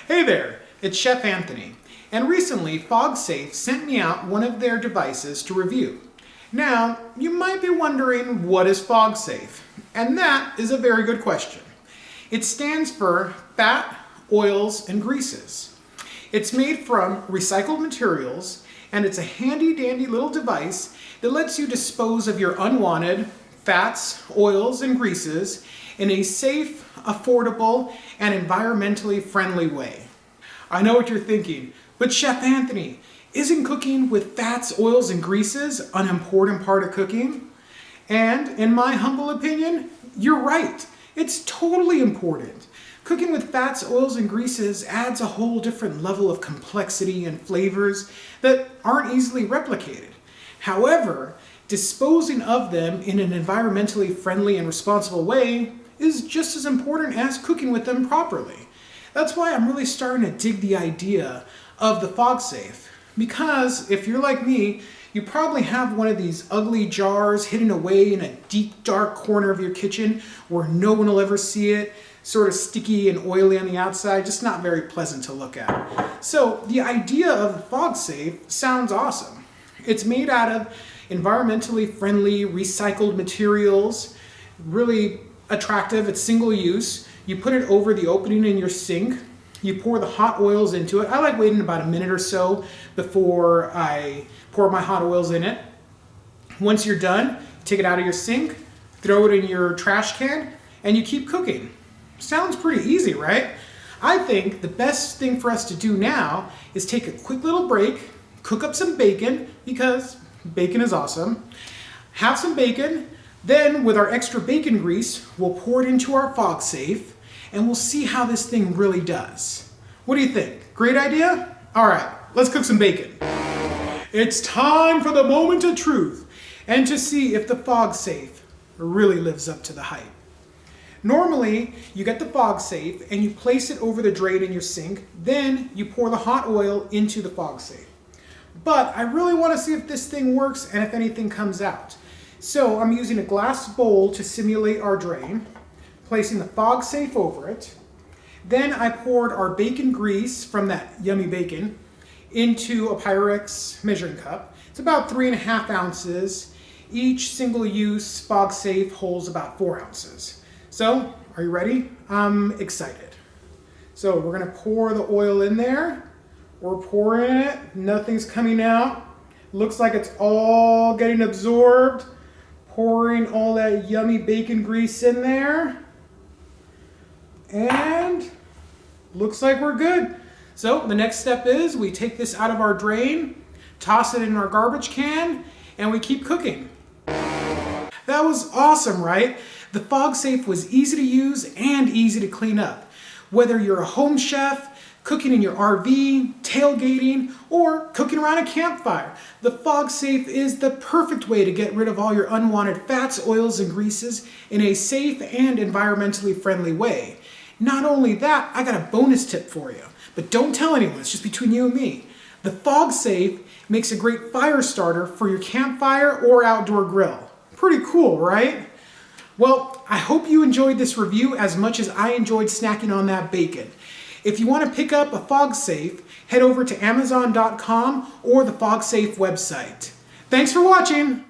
Hey there, it's Chef Anthony, and recently FogSafe sent me out one of their devices to review. Now, you might be wondering, what is FogSafe? And that is a very good question. It stands for Fat, Oils, and Greases. It's made from recycled materials, and it's a handy-dandy little device that lets you dispose of your unwanted fats, oils, and greases in a safe, affordable, and environmentally friendly way. I know what you're thinking, but Chef Anthony, isn't cooking with fats, oils, and greases an important part of cooking? And in my humble opinion, you're right. It's totally important. Cooking with fats, oils, and greases adds a whole different level of complexity and flavors that aren't easily replicated. However, disposing of them in an environmentally friendly and responsible way is just as important as cooking with them properly. That's why I'm really starting to dig the idea of the FogSafe. Because if you're like me, you probably have one of these ugly jars hidden away in a deep, dark corner of your kitchen where no one will ever see it, sort of sticky and oily on the outside, just not very pleasant to look at. So the idea of the FogSafe sounds awesome. It's made out of environmentally friendly, recycled materials, really attractive. It's single use. You put it over the opening in your sink. You pour the hot oils into it. I like waiting about a minute or so before I pour my hot oils in it. Once you're done, take it out of your sink, throw it in your trash can, and you keep cooking. Sounds pretty easy, right? I think the best thing for us to do now is take a quick little break, cook up some bacon, because bacon is awesome. Have some bacon, then with our extra bacon grease, we'll pour it into our FogSafe, and we'll see how this thing really does. What do you think? Great idea? All right, let's cook some bacon. It's time for the moment of truth, and to see if the FogSafe really lives up to the hype. Normally, you get the FogSafe and you place it over the drain in your sink, then you pour the hot oil into the FogSafe. But I really want to see if this thing works and if anything comes out. So I'm using a glass bowl to simulate our drain, placing the FogSafe over it. Then I poured our bacon grease from that yummy bacon into a Pyrex measuring cup. It's about 3.5 ounces. Each single-use FogSafe holds about 4 ounces. So, are you ready? I'm excited. So we're gonna pour the oil in there. We're pouring it, nothing's coming out. Looks like it's all getting absorbed. Pouring all that yummy bacon grease in there. And looks like we're good. So the next step is we take this out of our drain, toss it in our garbage can, and we keep cooking. That was awesome, right? The FogSafe was easy to use and easy to clean up. Whether you're a home chef, cooking in your RV, tailgating, or cooking around a campfire, the FogSafe is the perfect way to get rid of all your unwanted fats, oils, and greases in a safe and environmentally friendly way. Not only that, I got a bonus tip for you, but don't tell anyone, it's just between you and me. The FogSafe makes a great fire starter for your campfire or outdoor grill. Pretty cool, right? Well, I hope you enjoyed this review as much as I enjoyed snacking on that bacon. If you want to pick up a FogSafe, head over to Amazon.com or the FogSafe website. Thanks for watching!